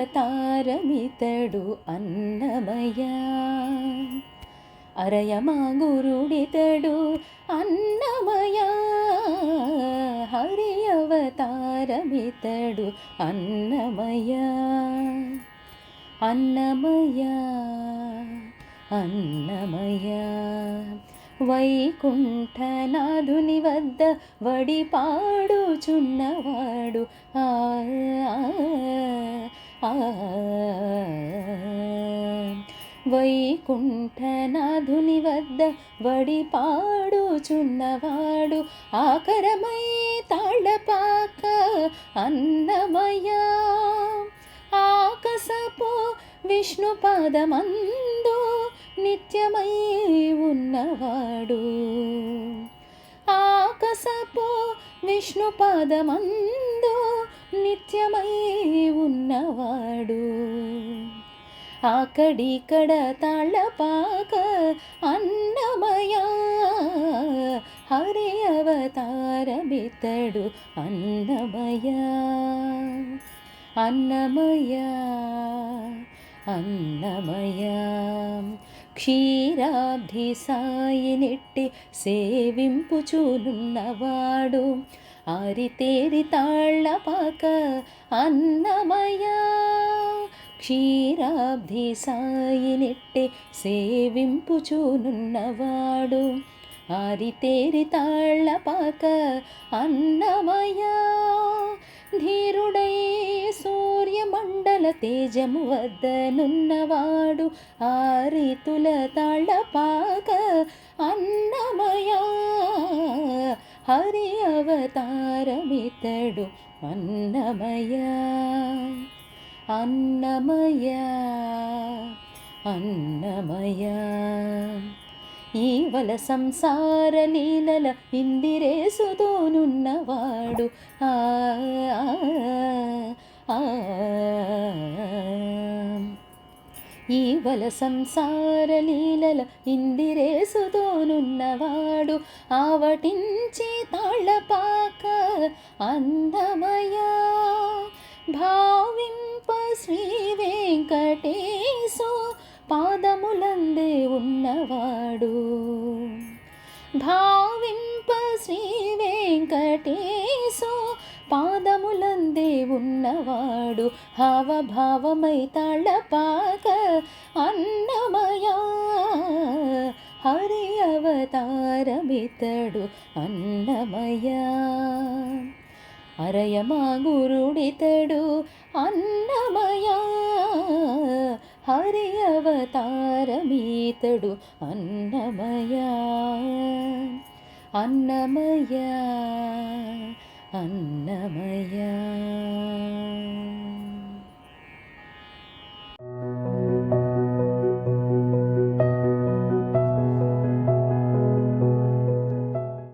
అవతారమితడు అన్నమయ. అరయమా గురుడితడు అన్నమయ, హరి అవతారమితడు అన్నమయ. అన్నమయ అన్నమయ వైకుంఠనాథుని వద్ద వడి పాడుచున్నవాడు. వైకుంఠనాథుని వద్ద వడి పాడుచున్నవాడు. ఆకరమై తాళపాక అన్నమయ, ఆకసపు విష్ణు పాదమందు నిత్యమై ఉన్నవాడు. ఆకసపు విష్ణు పాదమందు నిత్యమై ఉన్నవాడు. ఆకడికడ తాళపాక అన్నమయ, హరి అవతారమితడు అన్నమయ. అన్నమయ అన్నమయ క్షీరాబ్ధి సాయినిట్టి సేవింపుచునున్నవాడు. ఆరితేరి తాళ్ళపాక అన్నమయ, క్షీరాబ్ధి సాయినిట్టి సేవింపుచునున్నవాడు. ఆరితేరి తాళ్ళపాక అన్నమయ. ధీరుడై సూర్యమండల తేజము వద్దనున్నవాడు. ఆరితుల తాళపాక అన్నమయ, హరి అవతారమితడు అన్నమయ. అన్నమయ అన్నమయ ఈవల సంసార లీలల ఇందిరేసుతోనున్నవాడు. ఈవల సంసార లీలల ఇందిరేసుతోనున్నవాడు. ఆవటించి తాళపాక అన్నమయ, భావింప శ్రీ వెంకటేశు పాదములందే ఉన్నవాడు. భావింప శ్రీ వెంకటేశు పాదములందే ఉన్నవాడు. హావభావమై తాళపాక అన్నమయ, హరి అవతారమితడు అన్నమయ. అరయమా గురుడితడు అన్నమయ, హరి అవతారమితడు అన్నమయ. అన్నమయ అన్నమయ.